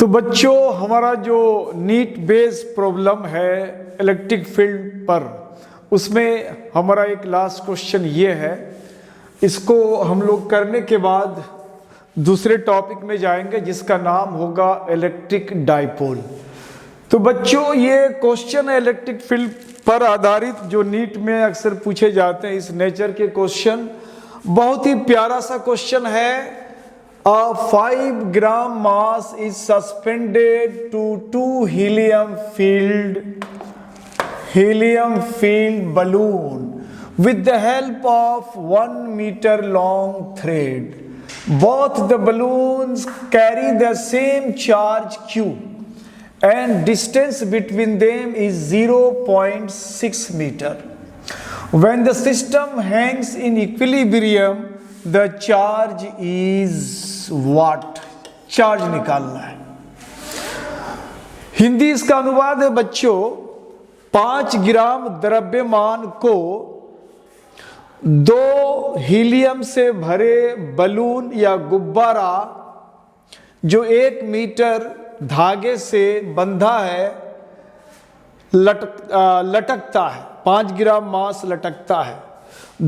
तो बच्चों, हमारा जो नीट बेस प्रॉब्लम है इलेक्ट्रिक फील्ड पर, उसमें हमारा एक लास्ट क्वेश्चन ये है। इसको हम लोग करने के बाद दूसरे टॉपिक में जाएंगे जिसका नाम होगा इलेक्ट्रिक डाइपोल। तो बच्चों, ये क्वेश्चन है इलेक्ट्रिक फील्ड पर आधारित जो नीट में अक्सर पूछे जाते हैं, इस नेचर के क्वेश्चन। बहुत ही प्यारा सा क्वेश्चन है। A 5 gram mass is suspended to two helium filled balloon with the help of 1 meter long thread. Both the balloons carry the same charge Q and distance between them is 0.6 meter. When the system hangs in equilibrium, the charge is what? Charge निकालना है। हिंदी इसका अनुवाद है बच्चों, 5 ग्राम द्रव्यमान को 2 helium से भरे बलून या गुब्बारा जो 1 मीटर धागे से बंधा है लटकता है। 5 ग्राम मास लटकता है।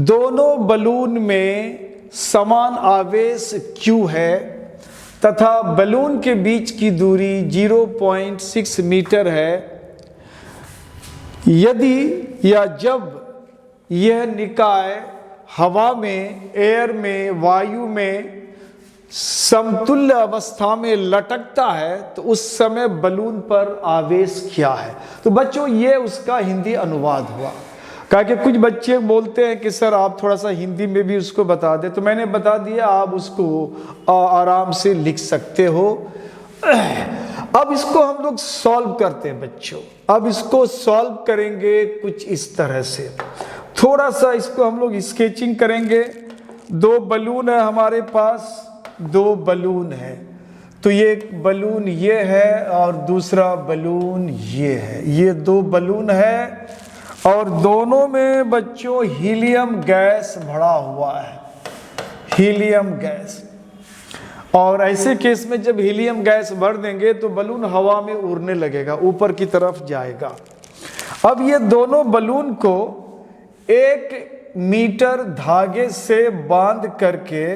दोनों बलून में समान आवेश Q है तथा बलून के बीच की दूरी 0.6 मीटर है। यदि या जब यह निकाय हवा में, एयर में, वायु में समतुल्य अवस्था में लटकता है तो उस समय बलून पर आवेश क्या है। तो बच्चों, ये उसका हिंदी अनुवाद हुआ। कहा कि कुछ बच्चे बोलते हैं कि सर आप थोड़ा सा हिंदी में भी उसको बता दें, तो मैंने बता दिया, आप उसको आराम से लिख सकते हो। अब इसको हम लोग सॉल्व करते हैं बच्चों। अब इसको सॉल्व करेंगे कुछ इस तरह से। थोड़ा सा इसको हम लोग स्केचिंग करेंगे। 2 बलून है हमारे पास, 2 बलून है। तो ये एक बलून ये है और दूसरा बलून ये है। ये 2 बलून है और दोनों में बच्चों हीलियम गैस भरा हुआ है। Helium gas. और ऐसे केस में जब हीलियम गैस भर देंगे तो बलून हवा में उड़ने लगेगा, ऊपर की तरफ जाएगा। अब ये दोनों बलून को 1 मीटर धागे से बांध करके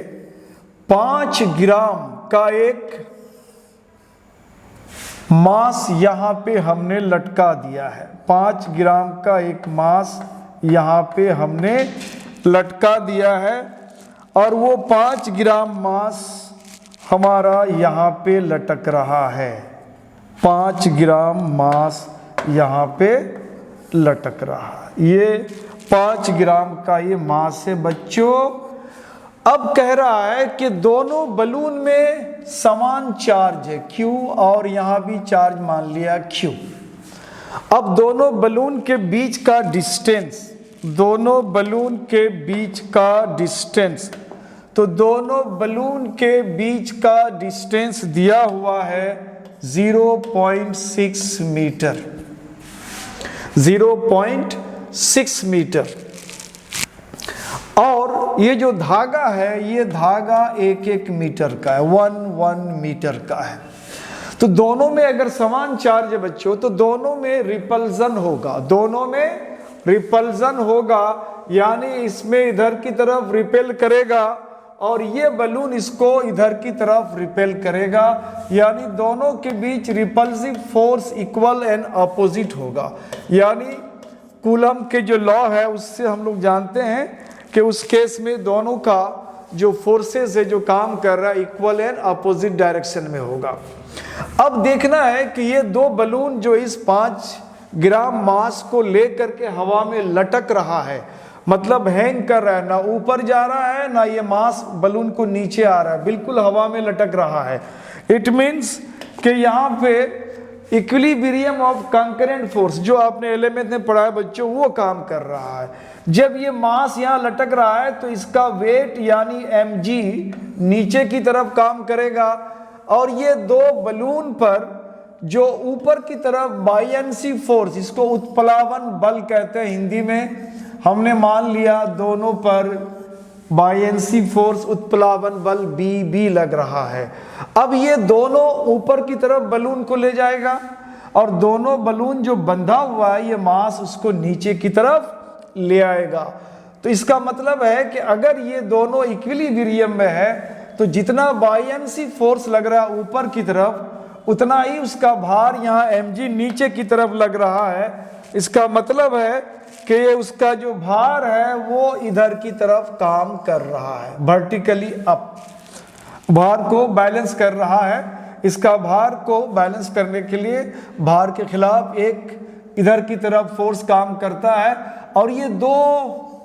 5 ग्राम का एक मास यहां पे हमने लटका दिया है। 5 ग्राम का एक मास यहां पे हमने लटका दिया है और वो 5 ग्राम मास हमारा यहां पे लटक रहा है। 5 ग्राम मास यहां पे लटक रहा है। ये 5 ग्राम का ये मास है बच्चों। अब कह रहा है कि दोनों बलून में समान चार्ज है Q और यहां भी चार्ज मान लिया Q। अब दोनों बलून के बीच का डिस्टेंस, दोनों बलून के बीच का डिस्टेंस, तो दोनों बलून के बीच का डिस्टेंस दिया हुआ है 0.6 मीटर। 0.6 मीटर। और ये जो धागा है, ये धागा 1-1 मीटर का है, 1 मीटर का है। तो दोनों में अगर समान चार्ज है बच्चों, तो दोनों में रिपल्जन होगा। दोनों में रिपल्जन होगा, यानी इसमें इधर की तरफ रिपेल करेगा और ये बलून इसको इधर की तरफ रिपेल करेगा, यानी दोनों के बीच repulsive force equal and opposite होगा। यानी कूलम के जो लॉ है उससे हम लोग जानते हैं कि उस केस में दोनों का जो फोर्सेस है, जो काम कर रहा है, इक्वल एंड अपोजिट डायरेक्शन में होगा। अब देखना है कि ये 2 बलून जो इस 5 ग्राम मास को लेकर के हवा में लटक रहा है, मतलब हैंग कर रहा है, ना ऊपर जा रहा है ना ये मास बलून को नीचे आ रहा है, बिल्कुल हवा में लटक रहा है। इट मीन्स कि यहाँ पे इक्विलिब्रियम ऑफ कंकरेंट फोर्स जो आपने एलिमेंट में पढ़ा है बच्चों, वो काम कर रहा है। जब ये मास यहाँ लटक रहा है तो इसका वेट यानी mg नीचे की तरफ काम करेगा और ये 2 बलून पर जो ऊपर की तरफ बायंसी फोर्स, इसको उत्प्लावन बल कहते हैं हिंदी में, हमने मान लिया दोनों पर बायएंसी फोर्स उत्प्लावन बल बी लग रहा है। अब ये दोनों ऊपर की तरफ बलून को ले जाएगा और दोनों बलून जो बंधा हुआ है ये मास उसको नीचे की तरफ ले आएगा। तो इसका मतलब है कि अगर ये दोनों इक्विलिब्रियम में है तो जितना बायएंसी फोर्स लग रहा है ऊपर की तरफ उतना ही उसका भार यहाँ mg नीचे की तरफ लग रहा है। इसका मतलब है कि उसका जो भार है वो इधर की तरफ काम कर रहा है, वर्टिकली अप भार को बैलेंस कर रहा है। इसका भार को बैलेंस करने के लिए भार के खिलाफ एक इधर की तरफ फोर्स काम करता है और ये दो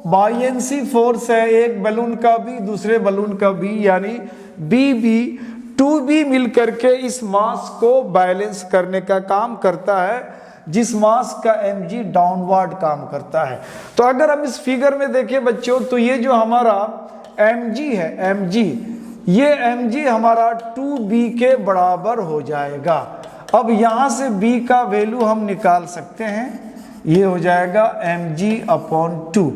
बायएंसी फोर्स है, एक बलून का भी दूसरे बलून का भी, यानी बी 2b मिल करके इस मास को बैलेंस करने का काम करता है, जिस मास का mg डाउनवर्ड काम करता है। तो अगर हम इस फिगर में देखें बच्चों तो ये जो हमारा mg है, ये mg हमारा 2b के बराबर हो जाएगा। अब यहाँ से b का वैल्यू हम निकाल सकते हैं, ये हो जाएगा mg/2।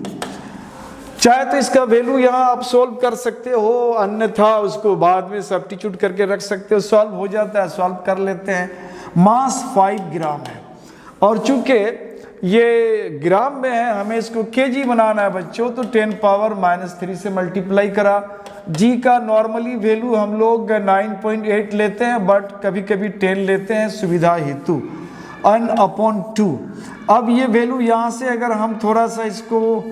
चाहे तो इसका वैल्यू यहाँ आप सोल्व कर सकते हो, अन्यथा उसको बाद में सब्स्टिट्यूट करके रख सकते हो, सॉल्व हो जाता है, सॉल्व कर लेते हैं। मास 5 ग्राम है और चूंकि ये ग्राम में है हमें इसको केजी बनाना है बच्चों, तो 10⁻³ से मल्टीप्लाई करा। जी का नॉर्मली वैल्यू हम लोग 9.8 लेते हैं, बट कभी कभी 10 लेते हैं सुविधा हेतु, n/2। अब ये वैल्यू यहाँ से अगर हम थोड़ा सा इसको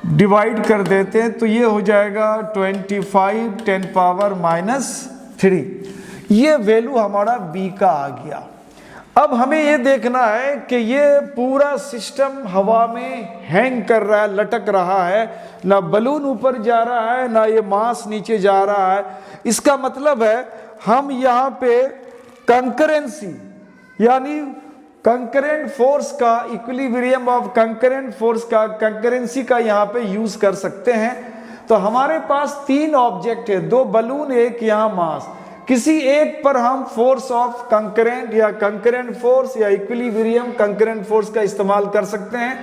डिवाइड कर देते हैं तो ये हो जाएगा 25 10⁻³ ये वैल्यू हमारा b का आ गया। अब हमें ये देखना है कि ये पूरा सिस्टम हवा में हैंग कर रहा है, लटक रहा है, ना बलून ऊपर जा रहा है ना ये मास नीचे जा रहा है। इसका मतलब है हम यहाँ पे कंकरेंसी यानी कंकरेंट फोर्स का, इक्विलिब्रियम ऑफ कंकरेंट फोर्स का, कंकरेंसी का यहाँ पे यूज कर सकते हैं। तो हमारे पास 3 ऑब्जेक्ट है, 2 बलून, एक यहाँ मास। किसी एक पर हम फोर्स ऑफ कंकरेंट या कंकरेंट फोर्स या इक्विलिब्रियम कंकरेंट फोर्स का इस्तेमाल कर सकते हैं।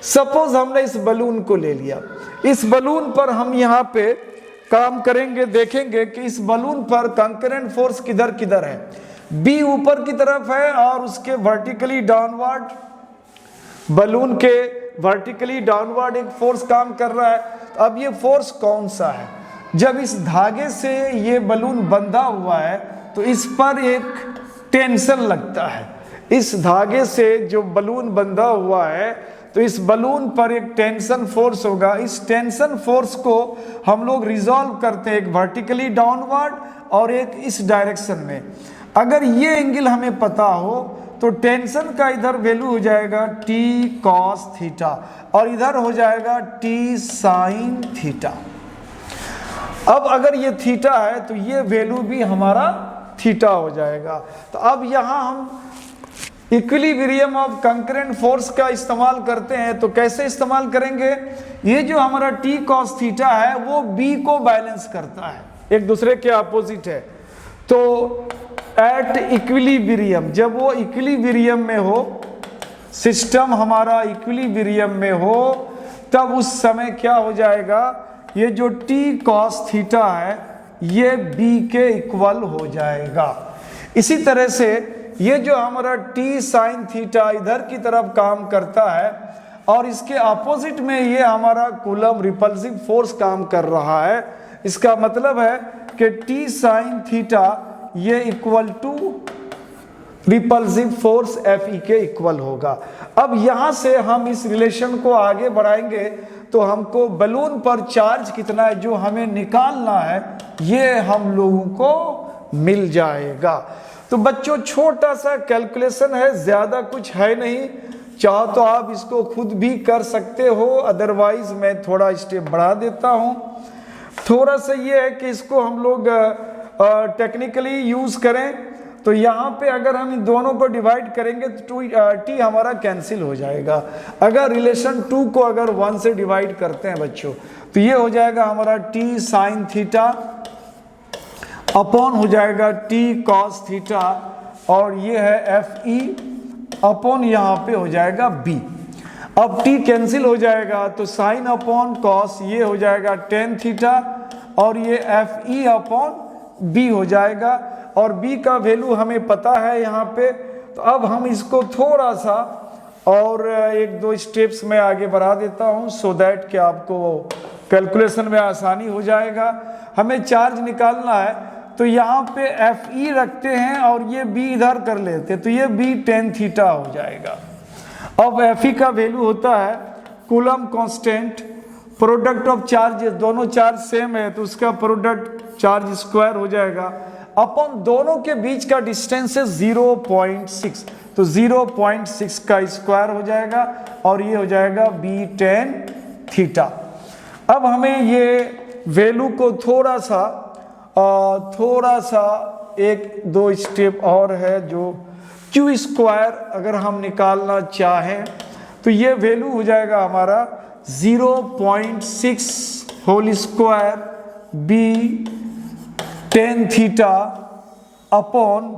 सपोज हमने इस बलून को ले लिया, इस बलून पर हम यहाँ पे काम करेंगे, देखेंगे कि इस बलून पर कंकरेंट फोर्स किधर किधर है। बी ऊपर की तरफ है और उसके वर्टिकली डाउनवर्ड, बलून के वर्टिकली डाउनवर्ड एक फोर्स काम कर रहा है। तो अब ये फोर्स कौन सा है? जब इस धागे से ये बलून बंधा हुआ है तो इस पर एक टेंशन लगता है। इस धागे से जो बलून बंधा हुआ है तो इस बलून पर एक टेंशन फोर्स होगा। इस टेंशन फोर्स को हम लोग रिजॉल्व करते हैं, एक वर्टिकली डाउनवर्ड और एक इस डायरेक्शन में। अगर ये एंगल हमें पता हो तो टेंशन का इधर वैल्यू हो जाएगा t cos थीटा और इधर हो जाएगा t sin थीटा। अब अगर ये थीटा है तो ये वैल्यू भी हमारा थीटा हो जाएगा। तो अब यहाँ हम इक्विलिब्रियम ऑफ कंकरेंट फोर्स का इस्तेमाल करते हैं। तो कैसे इस्तेमाल करेंगे? ये जो हमारा t cos थीटा है वो b को बैलेंस करता है, एक दूसरे के अपोजिट है। तो एट इक्विलिब्रियम, जब वो इक्विलिब्रियम में हो, सिस्टम हमारा इक्विलिब्रियम में हो, तब उस समय क्या हो जाएगा, ये जो t cos थीटा है ये b के इक्वल हो जाएगा। इसी तरह से ये जो हमारा t sin थीटा इधर की तरफ काम करता है और इसके अपोजिट में ये हमारा कूलम रिपल्सिव फोर्स काम कर रहा है। इसका मतलब है कि t sin थीटा ये equal to repulsive force Fe के इक्वल होगा। अब यहाँ से हम इस रिलेशन को आगे बढ़ाएंगे तो हमको बलून पर चार्ज कितना है जो हमें निकालना है ये हम लोगों को मिल जाएगा। तो बच्चों छोटा सा कैलकुलेशन है, ज़्यादा कुछ है नहीं। चाहो तो आप इसको खुद भी कर सकते हो, अदरवाइज मैं थोड़ा स्टेप बढ़ा देता हूँ। थोड़ा सा ये है कि इसको हम लोग टेक्निकली यूज करें तो यहाँ पे अगर हम इन दोनों को डिवाइड करेंगे तो t हमारा कैंसिल हो जाएगा। अगर रिलेशन 2 को अगर 1 से डिवाइड करते हैं बच्चों तो ये हो जाएगा हमारा t sin थीटा अपॉन हो जाएगा t cos थीटा और ये है Fe अपॉन यहाँ पे हो जाएगा b। अब t कैंसिल हो जाएगा तो साइन अपॉन कॉस ये हो जाएगा टेन थीटा और ये एफ ई अपॉन बी हो जाएगा और b का वैल्यू हमें पता है यहाँ पे। तो अब हम इसको थोड़ा सा और एक दो स्टेप्स में आगे बढ़ा देता हूँ सो दैट कि आपको कैलकुलेशन में आसानी हो जाएगा। हमें चार्ज निकालना है तो यहाँ पे एफ ई रखते हैं और ये b इधर कर लेते हैं तो ये b टेन थीटा हो जाएगा। अब एफ ई का वैल्यू होता है coulomb constant, product of charges, दोनों चार्ज सेम है तो उसका प्रोडक्ट चार्ज स्क्वायर हो जाएगा अपन दोनों के बीच का डिस्टेंस है 0.6 तो 0.6 का स्क्वायर हो जाएगा और ये हो जाएगा b टेन थीटा। अब हमें ये वैल्यू को थोड़ा सा एक दो स्टेप और है जो क्यू स्क्वायर अगर हम निकालना चाहें तो ये वैल्यू हो जाएगा हमारा 0.6 whole square b tan theta upon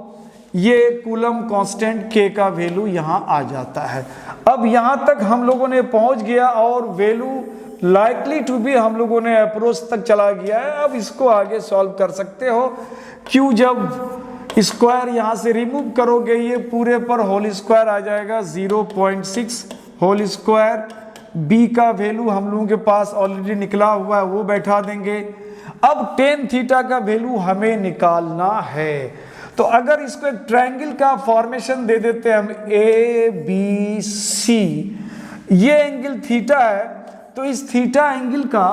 ये कूलम कांस्टेंट k का वैल्यू यहाँ आ जाता है। अब यहाँ तक हम लोगों ने पहुँच गया और वैल्यू लाइकली टू बी हम लोगों ने अप्रोच तक चला गया है। अब इसको आगे सॉल्व कर सकते हो। क्यों जब स्क्वायर यहाँ से रिमूव करोगे ये पूरे पर होल स्क्वायर आ जाएगा 0.6 होल स्क्वायर, b का वैल्यू हम लोगों के पास ऑलरेडी निकला हुआ है वो बैठा देंगे। अब टेन थीटा का वैल्यू हमें निकालना है तो अगर इसको एक ट्रायंगल का फॉर्मेशन दे देते हैं हम ए बी सी, ये एंगल थीटा है तो इस थीटा एंगल का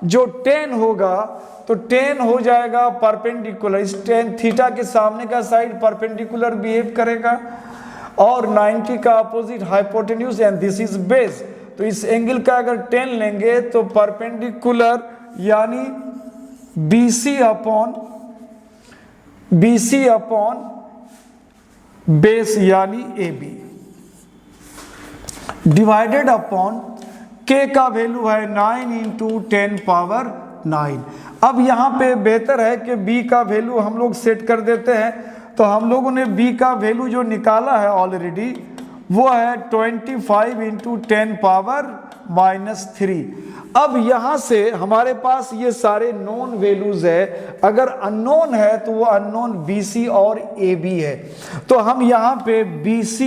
जो टेन होगा तो टेन हो जाएगा परपेंडिकुलर, इस टेन थीटा के सामने का साइड परपेंडिकुलर बिहेव करेगा और 90 का opposite hypotenuse and this is base. तो इस एंगल का अगर टेन लेंगे तो परपेंडिकुलर यानी BC अपॉन बेस यानी AB डिवाइडेड अपॉन K का वैल्यू है 9 इंटू 10 पावर 9। अब यहाँ पे बेहतर है कि B का वैल्यू हम लोग सेट कर देते हैं तो हम लोगों ने B का वैल्यू जो निकाला है ऑलरेडी वो है 25 इंटू 10 पावर -3। अब यहाँ से हमारे पास ये सारे नोन वैल्यूज है, अगर अननोन है तो वो अननोन BC और AB है। तो हम यहाँ पे BC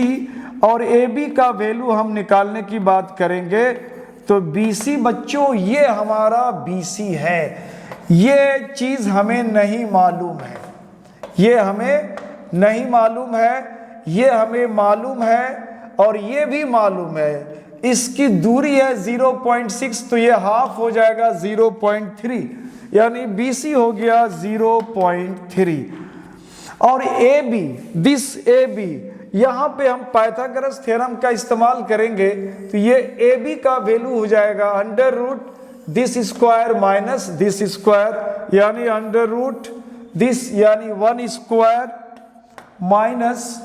और AB का वैल्यू हम निकालने की बात करेंगे तो BC बच्चों ये हमारा BC है, ये चीज़ हमें नहीं मालूम है, ये हमें नहीं मालूम है, ये हमें मालूम है और ये भी मालूम है। इसकी दूरी है 0.6 तो ये हाफ हो जाएगा 0.3 यानी BC हो गया 0.3 और AB, दिस AB यहाँ पे हम पाइथागोरस थ्योरम का इस्तेमाल करेंगे तो ये AB का वैल्यू हो जाएगा under root this square minus this square यानी अंडर रूट दिस यानी 1 square minus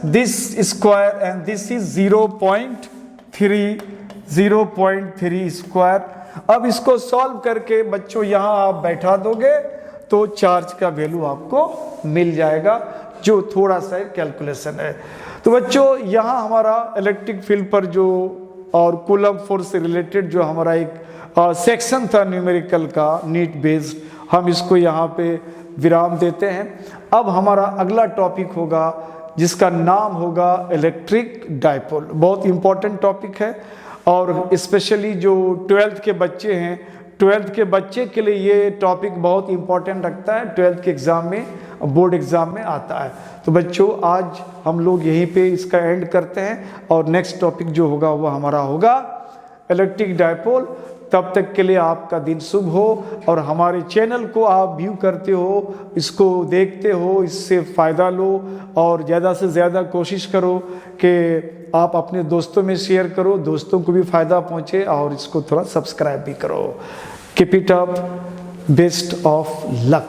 this square and this is 0.3 square. अब इसको सॉल्व करके बच्चों यहाँ आप बैठा दोगे तो चार्ज का वैल्यू आपको मिल जाएगा जो थोड़ा सा कैलकुलेशन है। तो बच्चों यहाँ हमारा इलेक्ट्रिक फील्ड पर जो और कूलम फोर्स से रिलेटेड जो हमारा एक सेक्शन था न्यूमेरिकल का नीट बेस्ड, हम इसको यहाँ पे विराम देते हैं। अब हमारा अगला टॉपिक होगा जिसका नाम होगा इलेक्ट्रिक डाइपोल। बहुत इंपॉर्टेंट टॉपिक है और स्पेशली जो 12th के बच्चे हैं, 12th के बच्चे के लिए ये टॉपिक बहुत इंपॉर्टेंट रखता है, 12th के एग्ज़ाम में, बोर्ड एग्ज़ाम में आता है। तो बच्चों आज हम लोग यहीं पे इसका एंड करते हैं और नेक्स्ट टॉपिक जो होगा वो हमारा होगा इलेक्ट्रिक डाइपोल। तब तक के लिए आपका दिन शुभ हो और हमारे चैनल को आप व्यू करते हो, इसको देखते हो, इससे फ़ायदा लो और ज़्यादा से ज़्यादा कोशिश करो कि आप अपने दोस्तों में शेयर करो, दोस्तों को भी फ़ायदा पहुँचे और इसको थोड़ा सब्सक्राइब भी करो। Keep it up, best of luck.